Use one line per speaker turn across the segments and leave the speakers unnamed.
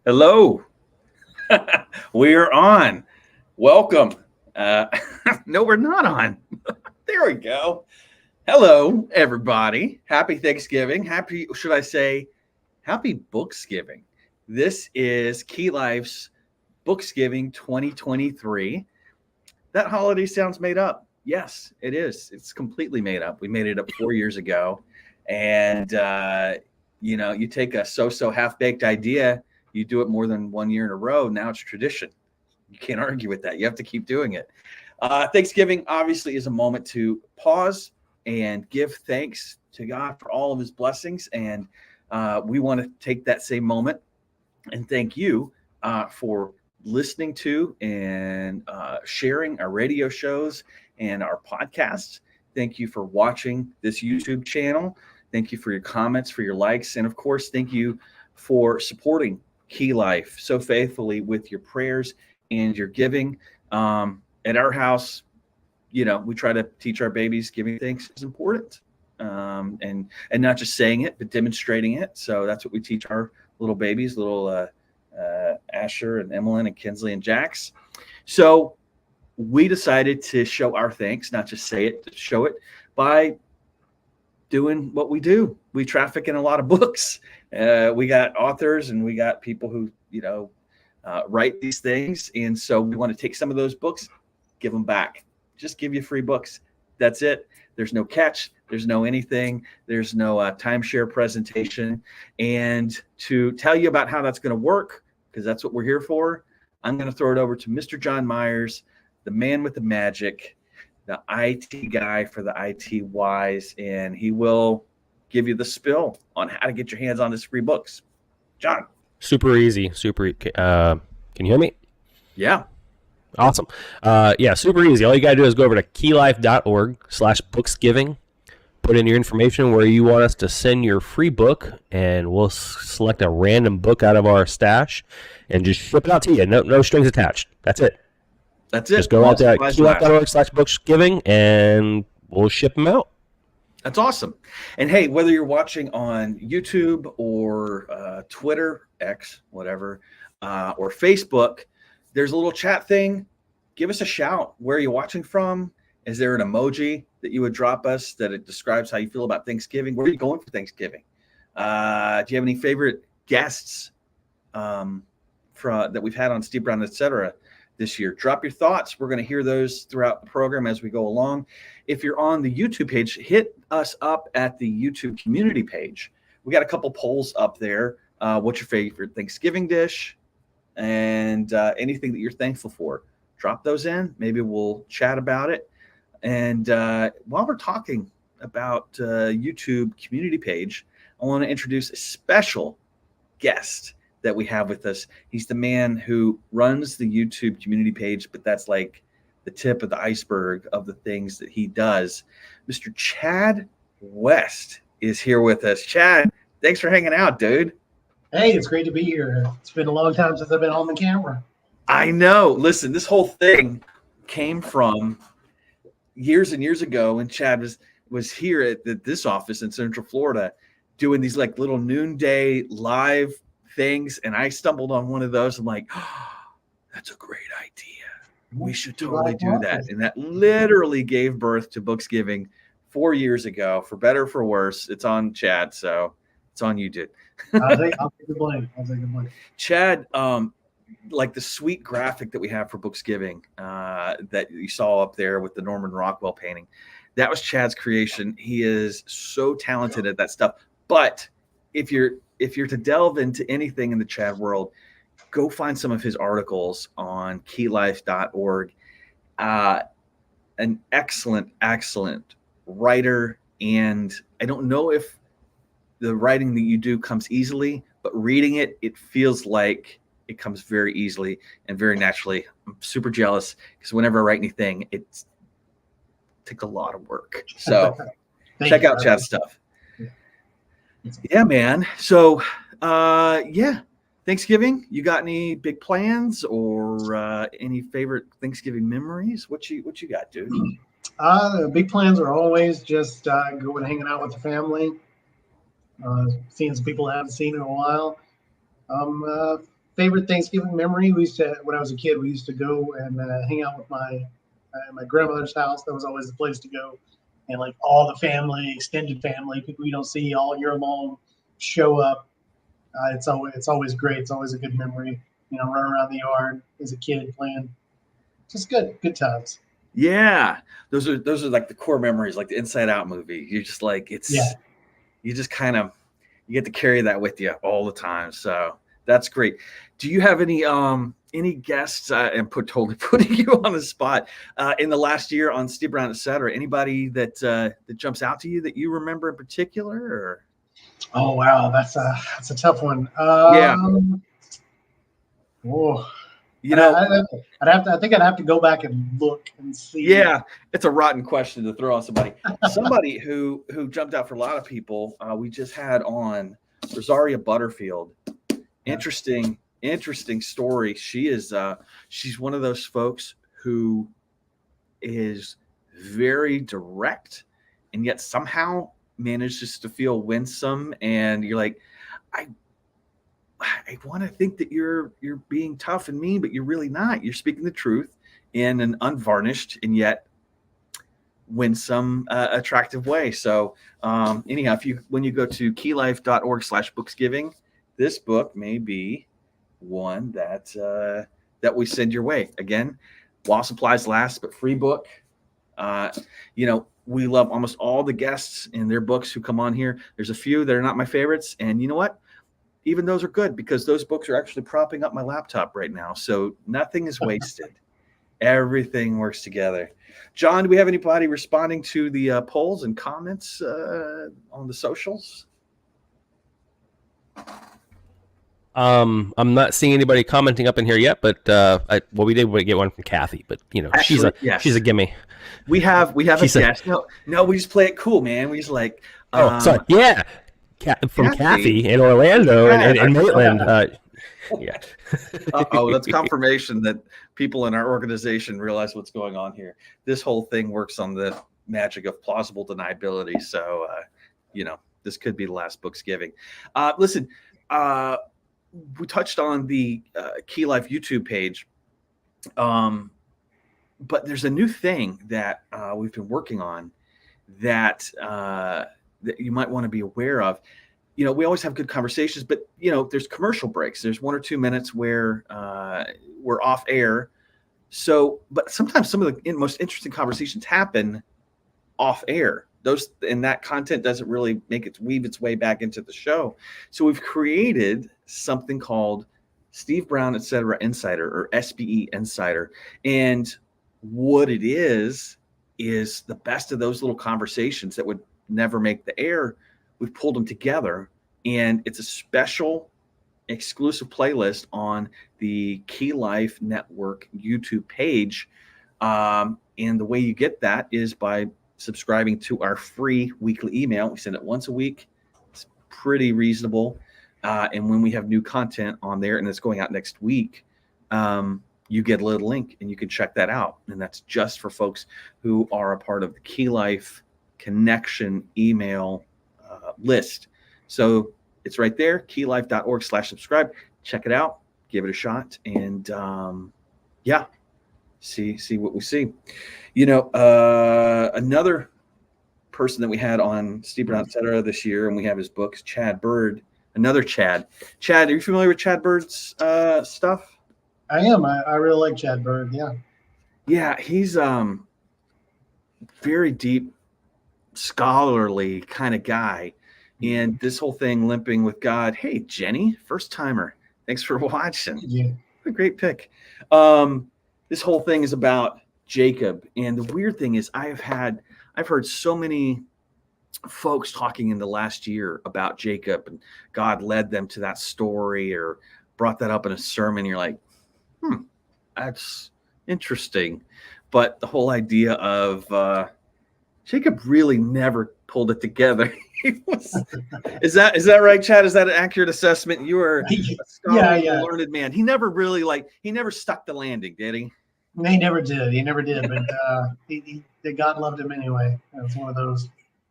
Hello. We're on. Welcome. No, we're not on. There we go. Hello, everybody. Happy Thanksgiving. Should I say, happy Booksgiving. This is Key Life's Booksgiving 2023. That holiday sounds made up. Yes, it is. It's completely made up. We made it up 4 years ago. And, you take a so half baked idea, you do it more than 1 year in a row. Now it's tradition. You can't argue with that. You have to keep doing it. Thanksgiving obviously is a moment to pause and give thanks to God for all of his blessings. And we want to take that same moment and thank you for listening to and sharing our radio shows and our podcasts. Thank you for watching this YouTube channel. Thank you for your comments, for your likes. And of course, thank you for supporting Key Life so faithfully with your prayers and your giving. At our house, we try to teach our babies giving thanks is important. And not just saying it, but demonstrating it. So that's what we teach our little babies, little Asher and Emmeline and Kinsley and Jax. So we decided to show our thanks, not just say it, to show it by doing what we do. We traffic in a lot of books. We got authors and we got people who, write these things. And so we want to take some of those books, give them back, just give you free books. That's it. There's no catch. There's no anything. There's no timeshare presentation. And to tell you about how that's going to work, because that's what we're here for, I'm going to throw it over to Mr. John Myers, the man with the magic, the IT guy for the IT wise, and he will give you the spill on how to get your hands on his free books. John.
Super easy. Can you hear me?
Yeah.
Awesome. Super easy. All you got to do is go over to keylife.org/booksgiving, put in your information where you want us to send your free book, and we'll select a random book out of our stash and just ship it out to you. No strings attached. That's it. Just go out to keylife.org/booksgiving and we'll ship them out.
That's awesome. And hey, whether you're watching on YouTube or Twitter, X, whatever, or Facebook, there's a little chat thing. Give us a shout. Where are you watching from? Is there an emoji that you would drop us that it describes how you feel about Thanksgiving? Where are you going for Thanksgiving? Do you have any favorite guests that we've had on Steve Brown, etc. this year? Drop your thoughts. We're going to hear those throughout the program as we go along. If you're on the YouTube page, hit us up at the YouTube community page. We got a couple polls up there. What's your favorite Thanksgiving dish? And anything that you're thankful for. Drop those in. Maybe we'll chat about it. And while we're talking about YouTube community page, I want to introduce a special guest that we have with us. He's the man who runs the YouTube community page, but that's like the tip of the iceberg of the things that he does. Mr. Chad West is here with us. Chad, thanks for hanging out, dude.
Hey, it's great to be here. It's been a long time since I've been on the camera.
I know. Listen, this whole thing came from years and years ago when Chad was here at this office in Central Florida doing these like little noonday live things, and I stumbled on one of those. I'm like, oh, that's a great idea. We should totally do that. And that literally gave birth to Booksgiving 4 years ago. For better or for worse, it's on Chad, so it's on you, dude.
I'll take the blame.
Chad, like the sweet graphic that we have for Booksgiving that you saw up there with the Norman Rockwell painting, that was Chad's creation. He is so talented at that stuff. But if you're to delve into anything in the Chad world, go find some of his articles on keylife.org. An excellent writer. And I don't know if the writing that you do comes easily, but reading it, it feels like it comes very easily and very naturally. I'm super jealous because whenever I write anything, it takes a lot of work. So check out Chad's stuff. Yeah, man. So, Thanksgiving, you got any big plans or any favorite Thanksgiving memories? What you got, dude?
The big plans are always just going and hanging out with the family, seeing some people I haven't seen in a while. favorite Thanksgiving memory, we used to, when I was a kid, we used to go and hang out with my grandmother's house. That was always the place to go. And like all the family, extended family, people you don't see all year long show up. It's always great. It's always a good memory. Run around the yard as a kid playing. Just good times.
Yeah, those are like the core memories, like the Inside Out movie. You're just like
Yeah.
you just kind of you get to carry that with you all the time. So that's great. Do you have any guests and totally putting you on the spot in the last year on Steve Brown, etc.? Anybody that jumps out to you that you remember in particular? Or
Oh wow, that's a tough one.
Yeah.
Oh,
You know,
I think I'd have to go back and look and see.
yeah, it's a rotten question to throw on somebody. Somebody who jumped out for a lot of people. We just had on Rosaria Butterfield. Interesting story. She's one of those folks who is very direct and yet somehow manages to feel winsome. And you're like, I want to think that you're being tough and mean, but you're really not. You're speaking the truth in an unvarnished and yet winsome, attractive way. So anyhow, when you go to keylife.org/booksgiving, this book may be one that we send your way. Again, while supplies last, but free book. We love almost all the guests and their books who come on here. There's a few that are not my favorites, and you know what? Even those are good because those books are actually propping up my laptop right now. So nothing is wasted. Everything works together. John, do we have anybody responding to the polls and comments on the socials?
I'm not seeing anybody commenting up in here yet, but we did get one from Kathy, but actually, she's a gimme.
We have a guest. No, we just play it cool, man. We just like
sorry. Yeah. From Kathy in Orlando and Maitland. Yeah.
That's confirmation that people in our organization realize what's going on here. This whole thing works on the magic of plausible deniability. So, this could be the last Booksgiving. Listen, we touched on the Key Life YouTube page, but there's a new thing that we've been working on that you might want to be aware of. We always have good conversations, but there's commercial breaks. There's 1 or 2 minutes where we're off air. So, but sometimes some of the most interesting conversations happen off air. That content doesn't really weave its way back into the show. So we've created something called Steve Brown, etc. Insider, or SBE Insider. And what it is the best of those little conversations that would never make the air. We've pulled them together, and it's a special exclusive playlist on the Key Life Network YouTube page. And the way you get that is by subscribing to our free weekly email. We send it once a week. It's pretty reasonable. And when we have new content on there, and it's going out next week, you get a little link and you can check that out. And that's just for folks who are a part of the Key Life Connection email list. So it's right there, keylife.org/subscribe. Check it out, give it a shot, and see what we see. Another person that we had on Steve Brown, etc. this year, and we have his books, Chad Bird. Another Chad. Chad, are you familiar with Chad Bird's stuff?
I am. I really like Chad Bird. Yeah.
Yeah, he's very deep, scholarly kind of guy. And this whole thing, Limping with God. Hey, Jenny, first timer. Thanks for watching.
Yeah.
What a great pick. This whole thing is about Jacob. And the weird thing is I've heard so many folks talking in the last year about Jacob, and God led them to that story or brought that up in a sermon. You're like, that's interesting. But the whole idea of Jacob really never pulled it together. Is that right, Chad? Is that an accurate assessment? You are a scholarly, learned man. He never really he never stuck the landing, did he?
He never did. But God loved him anyway. It was one of those.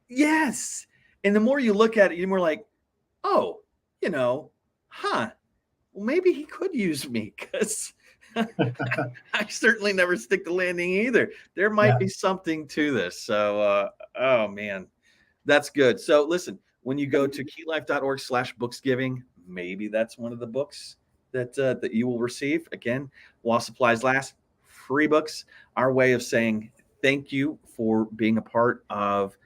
Yes. And the more you look at it, you're more like, well, maybe he could use me because I certainly never stick the landing either. There might be something to this. So, oh man, that's good. So listen, when you go to keylife.org/booksgiving, maybe that's one of the books that you will receive. Again, while supplies last, free books, our way of saying thank you for being a part of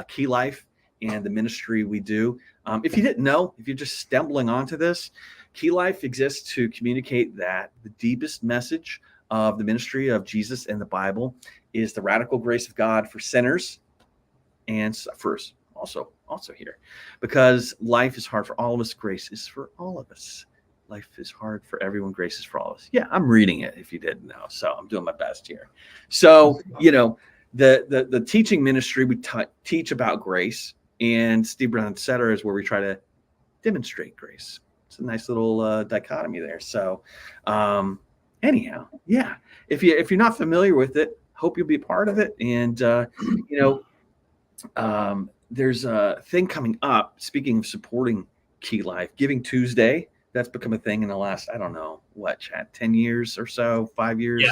Key Life and the ministry we do. If you didn't know, if you're just stumbling onto this, Key Life exists to communicate that the deepest message of the ministry of Jesus and the Bible is the radical grace of God for sinners and sufferers. Also here, because life is hard for all of us. Grace is for all of us. Life is hard for everyone. Grace is for all of us. Yeah, I'm reading it if you didn't know. So I'm doing my best here. So, the teaching ministry, we teach about grace, and Steve Brown, et cetera, is where we try to demonstrate grace. It's a nice little dichotomy there. So anyhow, yeah, if you're not familiar with it, hope you'll be a part of it. And, there's a thing coming up, speaking of supporting Key Life, Giving Tuesday. That's become a thing in the last, I don't know, Chad, 10 years or so, 5 years.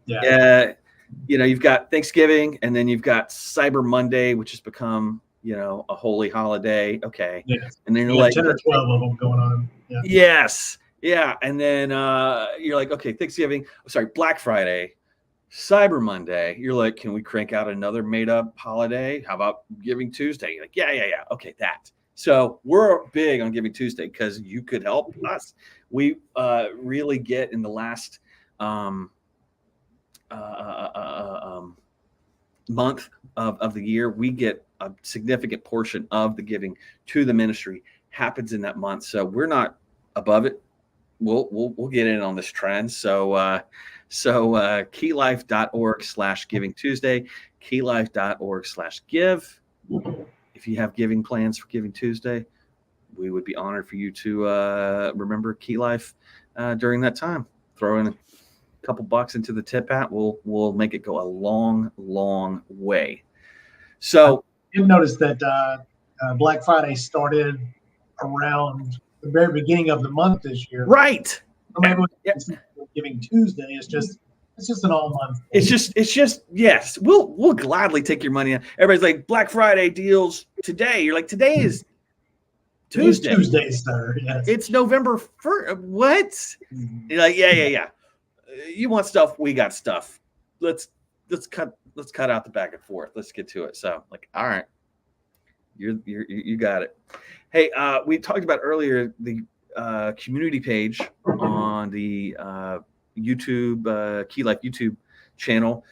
Yeah. You've got Thanksgiving, and then you've got Cyber Monday, which has become, a holy holiday. Okay.
Yes.
And then
like 10 or 12 of them going on. Yeah.
Yes. Yeah. And then you're like, okay, Black Friday, Cyber Monday. You're like, can we crank out another made up holiday? How about Giving Tuesday? You're like, yeah. Okay, that. So we're big on Giving Tuesday because you could help us. We really get in the last month of the year, we get a significant portion of the giving to the ministry happens in that month. So we're not above it. We'll get in on this trend. So keylife.org/giving Tuesday, keylife.org/give. If you have giving plans for Giving Tuesday, we would be honored for you to remember Key Life during that time. Throw in a couple bucks into the tip hat. We'll make it go a long, long way. So
you've noticed that Black Friday started around the very beginning of the month this year.
Right.
Or maybe Giving Tuesday is just an all month.
It's just yes. We'll gladly take your money. Everybody's like Black Friday deals today. You're like, today is Tuesday.
It's Tuesday, sir. Yes.
It's November 1st. What? You're like, yeah. You want stuff? We got stuff. Let's cut out the back and forth. Let's get to it. So like, all right, you got it. Hey, we talked about earlier the community page on the YouTube Key Life YouTube channel.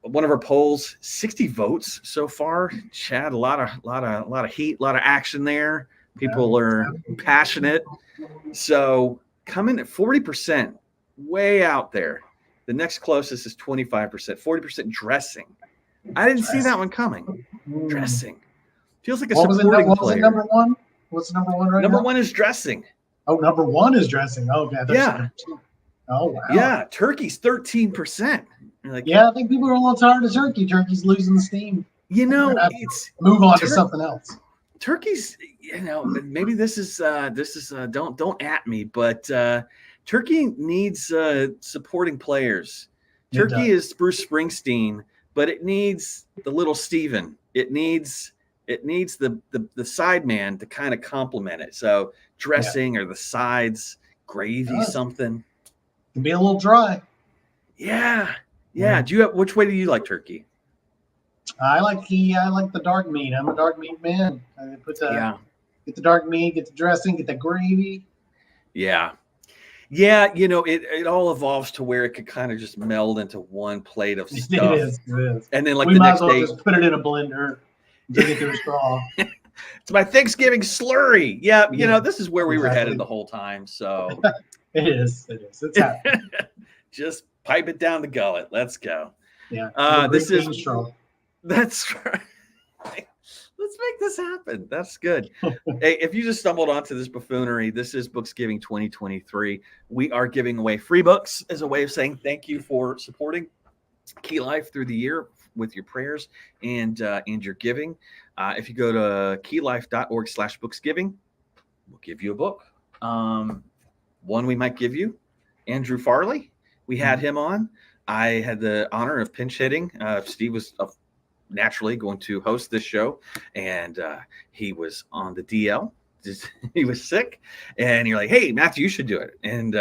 One of our polls, 60 votes so far. Chad, a lot of heat, a lot of action there. People are passionate. So coming at 40%, way out there. The next closest is 25%, 40% dressing. I didn't see that one coming. Dressing. Feels like a supporting player.
What was it, number one? What's number one right now?
Number one is dressing.
Oh, number one is dressing. Oh, God.
Yeah.
Oh, wow.
Yeah. Turkey's 13%.
Like, yeah, I think people are a little tired of turkey. Turkey's losing the steam.
It's
move on to something else.
Turkey's, maybe this is don't at me, but Turkey needs supporting players. Turkey is Bruce Springsteen, but it needs the little Steven. It needs the side man to kind of complement it. So dressing or the sides, gravy, something.
Can be a little dry.
Yeah. Do you have, which way do you like turkey?
I like the dark meat. I'm a dark meat man. I get the dark meat, get the dressing, get the gravy.
Yeah. Yeah, it all evolves to where it could kind of just meld into one plate of stuff.
It is.
And then like
we
the
might
next
as well
day,
just put it in a blender, drink it through a straw.
It's my Thanksgiving slurry. Yeah, this is where we were headed the whole time. So
it is. It's happening.
Just pipe it down the gullet. Let's go.
Yeah.
This is straw. That's right. Let's make this happen. That's good. Hey, if you just stumbled onto this buffoonery, this is Booksgiving 2023. We are giving away free books as a way of saying thank you for supporting Key Life through the year with your prayers and your giving. If you go to keylife.org/booksgiving, we'll give you a book. one we might give you, Andrew Farley. We had him on. I had the honor of pinch hitting. Steve was naturally going to host this show, and he was on the DL. He was sick, and you're like, "Hey, Matthew, you should do it." And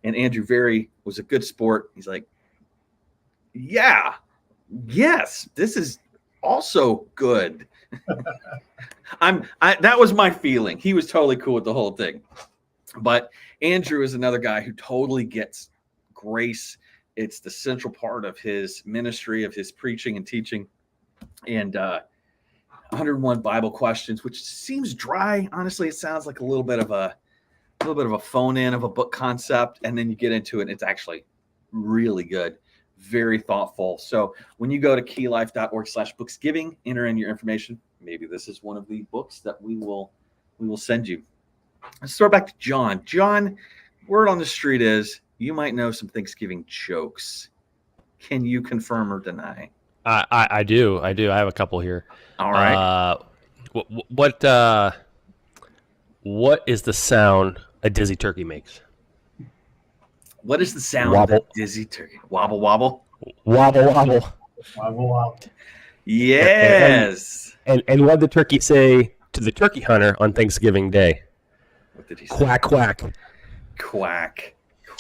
Andrew was a good sport. He's like, "Yeah, yes, this is also good." That was my feeling. He was totally cool with the whole thing. But Andrew is another guy who totally gets grace. It's the central part of his ministry, of his preaching and teaching. And 101 Bible questions, which seems dry. Honestly, it sounds like a little bit of a phone in of a book concept, and then you get into it, and it's actually really good, very thoughtful. So when you go to keylife.org/booksgiving, enter in your information. Maybe this is one of the books that we will send you. Let's throw it back to John. John, word on the street is you might know some Thanksgiving jokes. Can you confirm or deny?
I do. I have a couple here.
All right.
What is the sound a dizzy turkey makes?
What is the sound
Wobble.
of a dizzy turkey? Wobble, wobble.
Wobble, wobble.
Wobble, wobble.
Yes.
And what did the turkey say to the turkey hunter on Thanksgiving Day?
What did he say?
Quack, quack.
Quack.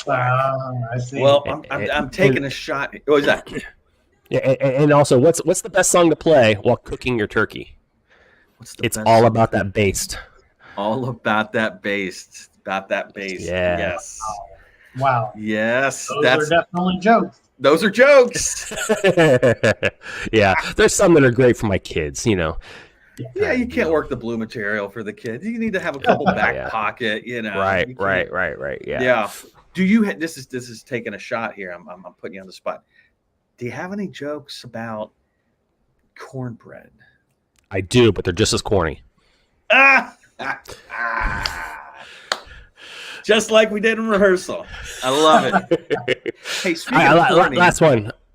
I see.
Well, I'm taking a shot. What was that?
Yeah, and also, what's the best song to play while cooking your turkey? It's all about that bass.
All about that bass. About that bass.
Yeah.
Yes.
Wow.
Yes.
Those are definitely jokes.
Those are jokes.
Yeah, there's some that are great for my kids, you know.
Yeah, you can't work the blue material for the kids. You need to have a couple back pocket, you know.
Right. Yeah.
Yeah. Do you? This is taking a shot here. I'm putting you on the spot. Do you have any jokes about cornbread?
I do, but they're just as corny.
Just like we did in rehearsal. I love it. Hey, speaking of corny,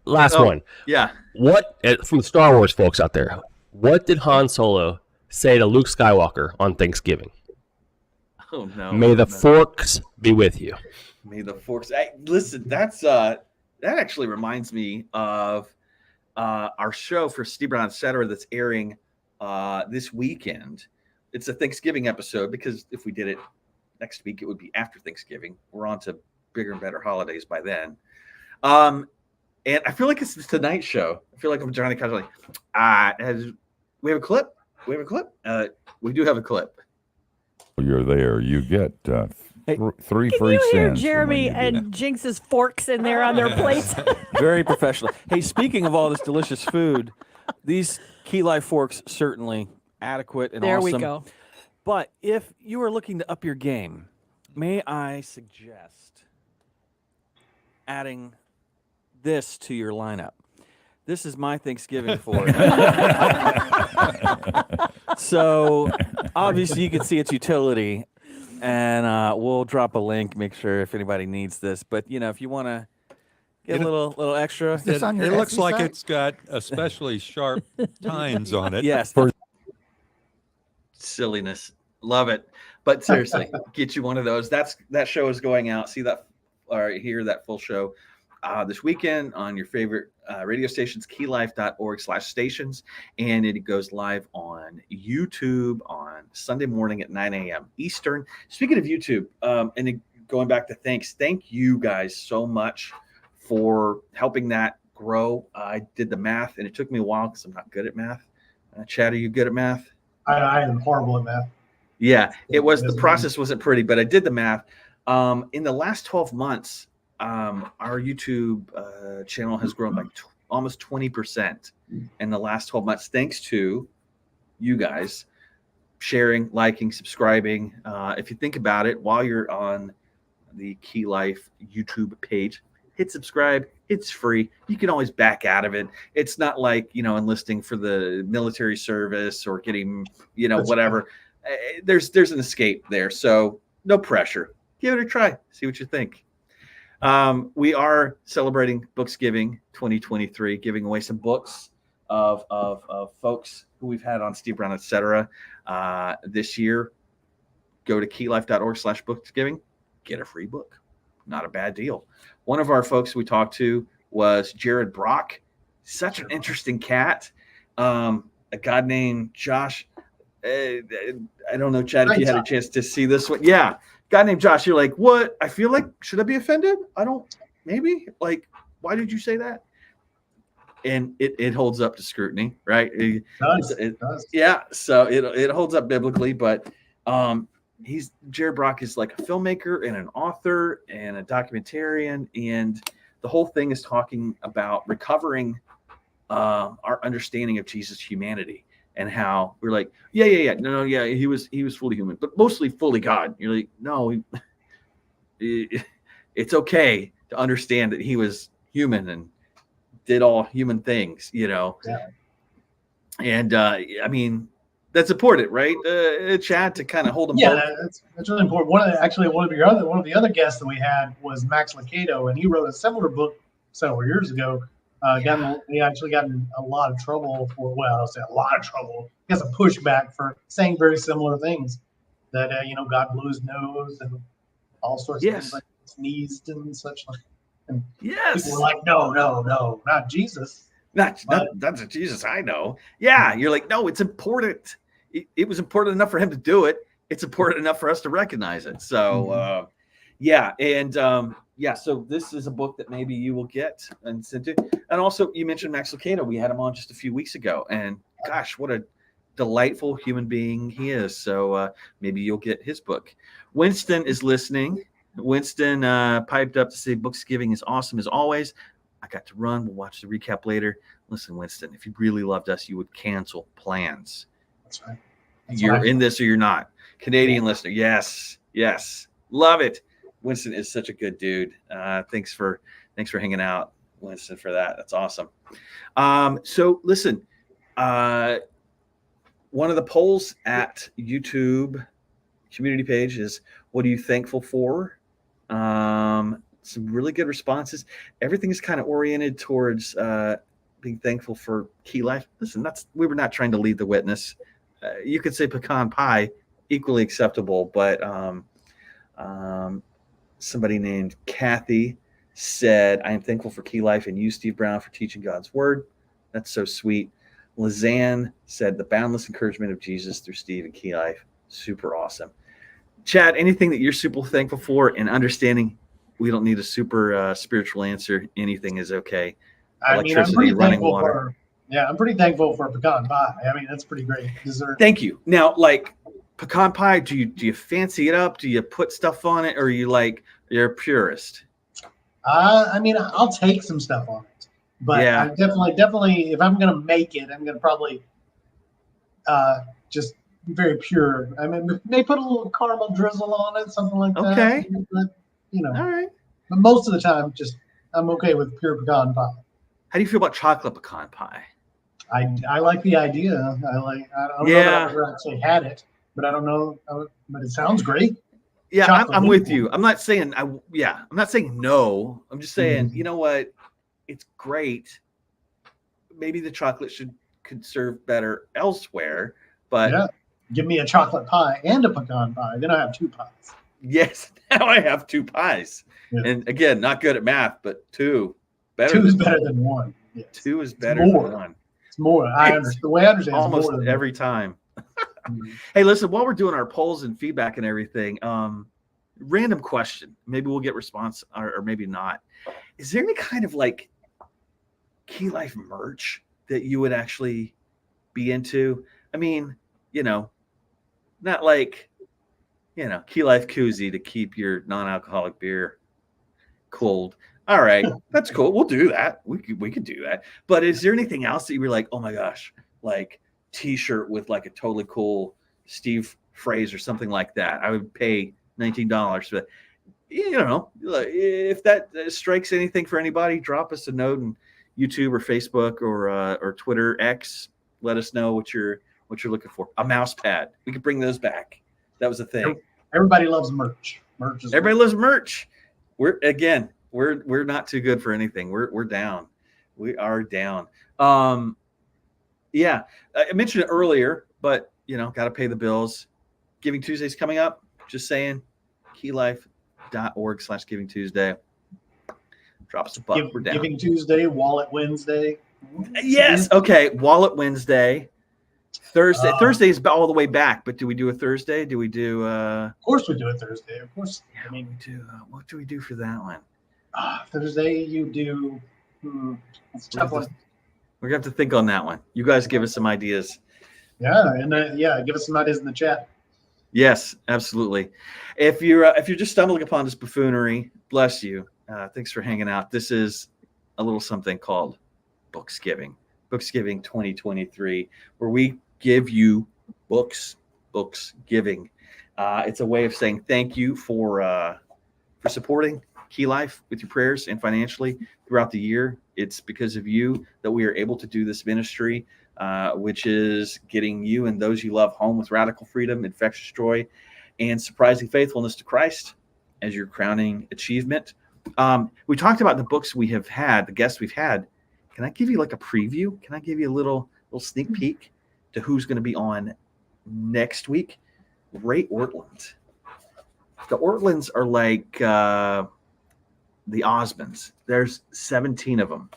last one.
Yeah.
What from the Star Wars folks out there? What did Han Solo say to Luke Skywalker on Thanksgiving?
Oh no!
May the forks be with you.
May the forks. Hey, listen, that actually reminds me of our show for Steve Brown, etc. That's airing this weekend. It's a Thanksgiving episode because if we did it next week, it would be after Thanksgiving. We're on to bigger and better holidays by then. And I feel like it's the Tonight Show. I feel like I'm Johnny Cash. We have a clip. We do have a clip.
You're there. You get 3 free
Can you hear
cents.
Jeremy and Jinx's forks in there on their plates?
Very professional. Hey, speaking of all this delicious food, these Key Life forks certainly adequate and
There
awesome.
we go.
But if you are looking to up your game, may I suggest adding this to your lineup? This is my Thanksgiving fork. So obviously you can see its utility, and we'll drop a link. Make sure if anybody needs this. But you know, if you want to get a little extra,
It
looks like it's got especially sharp tines on it.
yes.
Silliness. Love it. But seriously, get you one of those. That show is going out. See that or hear that full show this weekend on your favorite radio stations, keylife.org/stations. And it goes live on YouTube on Sunday morning at 9 a.m. Eastern. Speaking of YouTube, and going back to thank you guys so much for helping that grow. I did the math, and it took me a while because I'm not good at math. Chad, are you good at math?
I am horrible at math.
Yeah, the process wasn't pretty, but I did the math. In the last 12 months, our YouTube channel has grown by almost 20% in the last 12 months, thanks to you guys sharing, liking, subscribing. If you think about it, while you're on the Key Life YouTube page, hit subscribe. It's free. You can always back out of it. It's not like, enlisting for the military service or getting, whatever. There's an escape there. So no pressure. Give it a try. See what you think. We are celebrating Booksgiving 2023, giving away some books of folks who we've had on Steve Brown, etc. This year. Go to keylife.org/booksgiving. get a free book. Not a bad deal. One of our folks we talked to was Jared Brock. Such an interesting cat. A guy named Josh. I don't know, Chad, if you had a chance to see this one. Yeah. Guy named Josh. You're like, what? I feel like, should I be offended? I don't, maybe. Like, why did you say that? And it holds up to scrutiny, right? It does. Yeah. So it holds up biblically, but Jared Brock is like a filmmaker and an author and a documentarian, and the whole thing is talking about recovering our understanding of Jesus' humanity and how we're like, no, he was fully human, but mostly fully God. You're like, no, it's okay to understand that he was human and did all human things, Yeah. And I mean, that's important, right? Chad, to kind of hold them.
Yeah, that's really important. One of the other guests that we had was Max Lucado, and he wrote a similar book several years ago. He actually got in a lot of trouble for, well, I'll say a lot of trouble. He has a pushback for saying very similar things, that God blew his nose and all sorts of things, like sneezed and such like. And people were like, no, not Jesus.
Not Jesus, I know. Yeah, you're like, no, it's important. It was important enough for him to do it. It's important enough for us to recognize it. So, so this is a book that maybe you will get and send to. And also, you mentioned Max Lucado. We had him on just a few weeks ago, and gosh, what a delightful human being he is. So maybe you'll get his book. Winston is listening. Winston piped up to say Booksgiving is awesome as always. I got to run. We'll watch the recap later. Listen, Winston, if you really loved us, you would cancel plans.
That's right.
You're in this or you're not. Canadian listener. Yes. Love it. Winston is such a good dude. Thanks for hanging out, Winston, for that. That's awesome. So listen, one of the polls at YouTube community page is, what are you thankful for? Some really good responses. Everything is kind of oriented towards being thankful for Key Life. Listen, we were not trying to lead the witness. You could say pecan pie, equally acceptable, but somebody named Kathy said, I am thankful for Key Life and you, Steve Brown, for teaching God's word. That's so sweet. Lizanne said, the boundless encouragement of Jesus through Steve and Key Life. Super awesome. Chad, anything that you're super thankful for, and understanding we don't need a super spiritual answer. Anything is okay. Electricity, running water.
I'm pretty thankful for pecan pie. I mean, that's pretty great dessert.
Thank you. Now, like pecan pie, do you fancy it up? Do you put stuff on it, or you're a purist?
I mean, I'll take some stuff on it, but I definitely, if I'm gonna make it, I'm gonna probably just very pure. I mean, may put a little caramel drizzle on it, something like that.
Okay.
But,
all right.
But most of the time, I'm okay with pure pecan pie.
How do you feel about chocolate pecan pie?
I like the idea. I don't know that I've ever actually had it, but I don't know. But it sounds great.
Yeah, I'm with you. I'm not saying I'm not saying no. I'm just saying, you know what? It's great. Maybe the chocolate could serve better elsewhere, but
give me a chocolate pie and a pecan pie. Then I have two pies.
Yes, now I have two pies. Yeah. And again, not good at math, but two
is better than one.
Yes. Two is better than one.
It's more. The way I understand,
almost
more
every time. Hey, listen, while we're doing our polls and feedback and everything, random question. Maybe we'll get response or maybe not. Is there any kind of like Key Life merch that you would actually be into? I mean, not like, Key Life koozie to keep your non-alcoholic beer cold. All right, that's cool. We'll do that. We could do that. But is there anything else that you were like, oh my gosh, like T-shirt with like a totally cool Steve phrase or something like that? I would pay $19 for that. If that strikes anything for anybody, drop us a note on YouTube or Facebook or Twitter X. Let us know what you're looking for. A mouse pad. We could bring those back. That was a thing.
Everybody loves merch.
Everybody loves merch. We're not too good for anything. We're down. We are down. I mentioned it earlier, but got to pay the bills. Giving Tuesday's coming up. Just saying, Key Life, keylife.org/Giving Tuesday. Drop us a buck. We're down.
Giving Tuesday, Wallet Wednesday.
Yes. Okay. Wallet Wednesday. Thursday. Thursday is all the way back, but do we do a Thursday? Do we do
Of course we do it Thursday. Of course. I mean,
we do what do we do for that one?
Thursday you do it's a tough one.
We're gonna have to think on that one. You guys give us some ideas.
Yeah, and give us some ideas in the chat.
Yes, absolutely. If you're just stumbling upon this buffoonery, bless you. Thanks for hanging out. This is a little something called Booksgiving 2023, where we give you books giving. It's a way of saying thank you for supporting Key Life with your prayers and financially throughout the year. It's because of you that we are able to do this ministry, which is getting you and those you love home with radical freedom, infectious joy, and surprising faithfulness to Christ as your crowning achievement. We talked about the books we have had, the guests we've had. Can I give you like a preview? Can I give you a little sneak peek to who's going to be on next week? Ray Ortland. The Ortlands are like the Osmonds. There's 17 of them.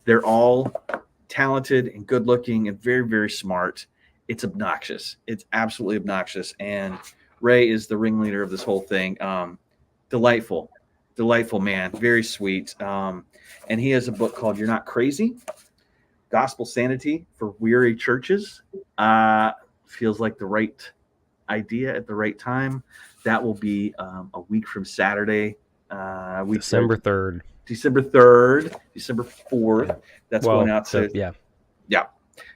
They're all talented and good looking and very, very smart. It's obnoxious. It's absolutely obnoxious. And Ray is the ringleader of this whole thing. Delightful man, very sweet. And he has a book called You're Not Crazy, Gospel Sanity for Weary Churches. Feels like the right idea at the right time. That will be a week from Saturday.
December 3rd.
December 3rd, December 4th. That's going out to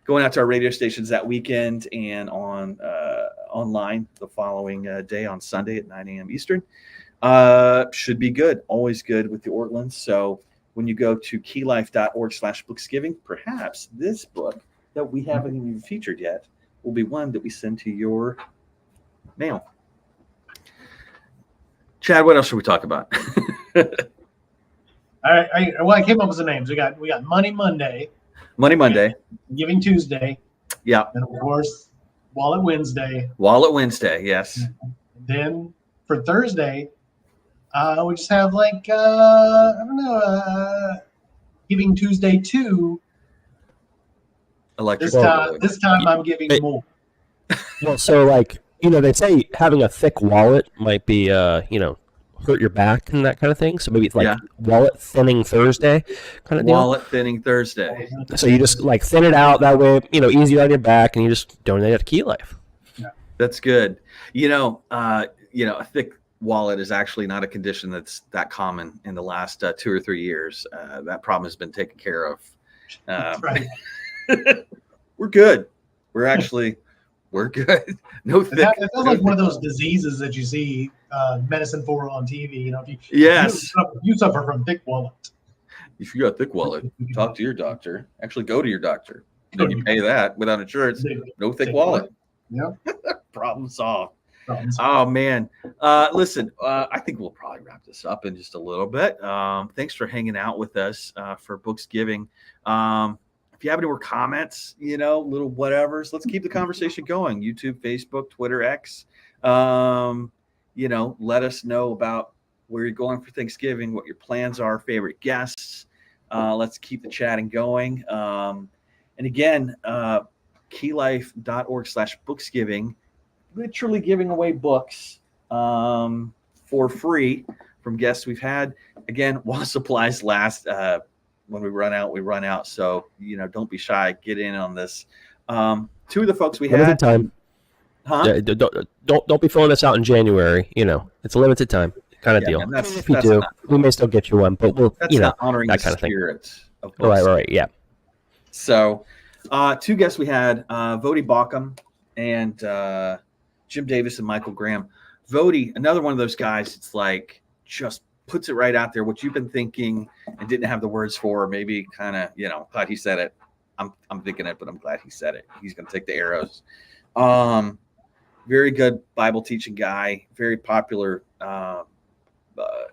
going out to our radio stations that weekend and on online the following day on Sunday at 9 a.m. Eastern. Should be good. Always good with the Ortlands. So when you go to keylife.org/booksgiving, perhaps this book that we haven't even featured yet will be one that we send to your mail. Chad, what else should we talk about?
I came up with some names. We got Money Monday, Giving Tuesday,
yeah,
and of course Wallet Wednesday.
Yes.
Then for Thursday, we just have like Giving Tuesday 2.
Electric.
This time I'm giving more.
Well, so like they say having a thick wallet might be hurt your back and that kind of thing. So maybe it's like wallet thinning Thursday kind of deal.
Wallet thinning Thursday.
So you just like thin it out that way, easier on your back, and you just donate it to Key Life.
Yeah.
That's good. A thick wallet is actually not a condition that's that common in the last 2 or 3 years. That problem has been taken care of.
Right.
We're good. We're good. No thick.
It feels like one of those diseases that you see medicine for on TV. If you suffer from thick wallet.
If you got a thick wallet, talk to your doctor. Actually, go to your doctor. Then you pay that without insurance. No thick wallet.
Yeah.
Problem solved. Oh man. Listen, I think we'll probably wrap this up in just a little bit. Thanks for hanging out with us for Booksgiving. If you have any more comments, little whatevers, let's keep the conversation going. YouTube, Facebook, Twitter, X. Let us know about where you're going for Thanksgiving, what your plans are, favorite guests. Let's keep the chatting going. And again, keylife.org/booksgiving, literally giving away books for free from guests we've had. Again, while supplies last. When we run out. So, don't be shy. Get in on this. 2 of the folks we had.
Limited time.
Huh?
Don't be filling this out in January. It's a limited time kind of deal. If you do, we may still get you one, but we'll,
not honoring
that
the
kind of thing.
Spirit of books.
Right. Yeah.
So, 2 guests we had, Vody Baucom and Jim Davis and Michael Graham. Vody, another one of those guys. It's like just puts it right out there, what you've been thinking and didn't have the words for, maybe kind of, thought he said it. I'm thinking it, but I'm glad he said it. He's going to take the arrows. Very good Bible teaching guy, very popular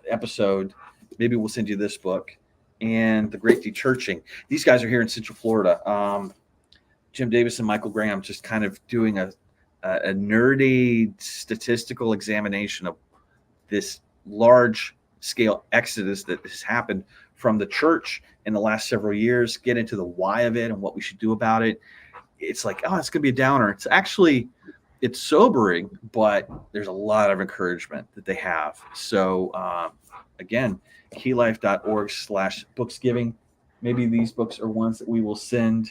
episode. Maybe we'll send you this book. And The Great Dechurching. These guys are here in Central Florida. Jim Davis and Michael Graham just kind of doing a nerdy statistical examination of this large scale exodus that has happened from the church in the last several years, get into the why of it and what we should do about it. It's like, oh, it's going to be a downer. It's sobering, but there's a lot of encouragement that they have. So again, keylife.org/booksgiving. Maybe these books are ones that we will send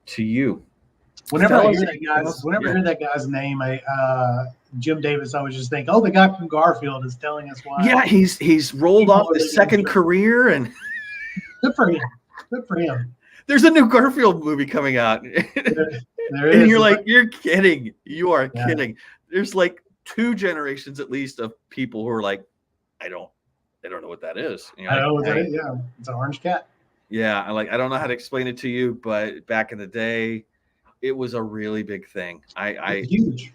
to you.
Whenever I hear that guy's name, Jim Davis, I would just think, oh, the guy from Garfield is telling us why.
Yeah, he's rolled off the second career, and
good for him. Good for him.
There's a new Garfield movie coming out. And you're like, you're kidding. You are kidding. There's like 2 generations at least of people who are like, I don't know what that is.
I know what that is. Yeah, it's an orange cat.
Yeah, I don't know how to explain it to you, but back in the day, it was a really big thing.
It's huge.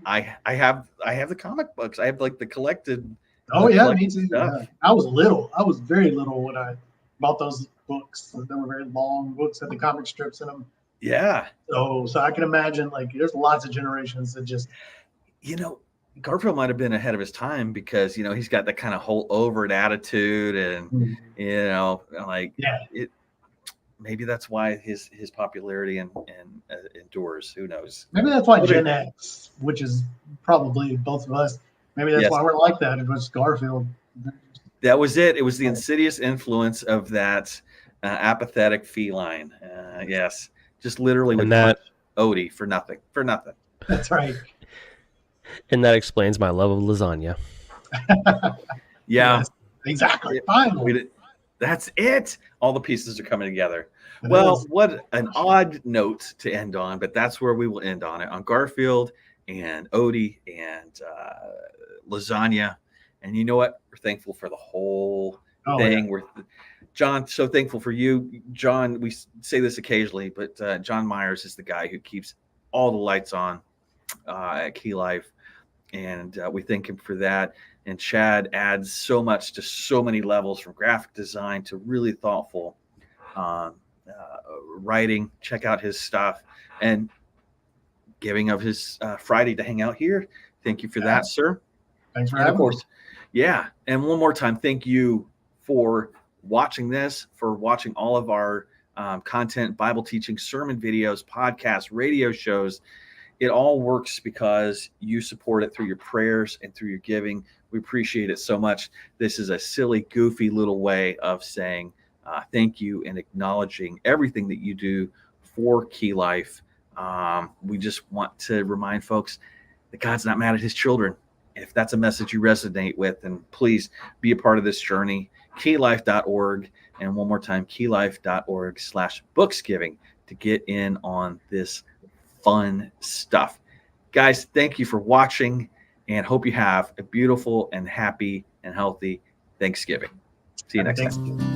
I have the comic books. I have like the collected.
Oh yeah, me too. Yeah. I was little. I was very little when I bought those books. They were very long books, had the comic strips in them.
Yeah.
So I can imagine like there's lots of generations that just.
Garfield might have been ahead of his time because he's got that kind of whole overt attitude, and maybe that's why his popularity and endures. Who knows?
Maybe that's why Gen X, which is probably both of us, maybe that's why we're like that. It was Garfield.
That was it. It was the insidious influence of that apathetic feline. Yes, just literally with that Odie for nothing.
That's right.
And that explains my love of lasagna.
Yeah,
yes, exactly. Finally.
That's it. All the pieces are coming together. Well, what an odd note to end on, but that's where we will end on it, on Garfield and Odie and lasagna. And you know what? We're thankful for the whole thing. Yeah. John, so thankful for you. John, we say this occasionally, but John Myers is the guy who keeps all the lights on at Key Life. And we thank him for that. And Chad adds so much to so many levels, from graphic design to really thoughtful writing. Check out his stuff and giving of his Friday to hang out here. Thank you for that, sir.
Thanks for having us.
Yeah. And one more time, thank you for watching this, for watching all of our content, Bible teaching, sermon videos, podcasts, radio shows. It all works because you support it through your prayers and through your giving. We appreciate it so much. This is a silly, goofy little way of saying thank you and acknowledging everything that you do for Key Life. We just want to remind folks that God's not mad at his children. If that's a message you resonate with, then please be a part of this journey. keylife.org. And one more time, keylife.org/booksgiving to get in on this fun stuff. Guys, thank you for watching, and hope you have a beautiful and happy and healthy Thanksgiving. See you next time.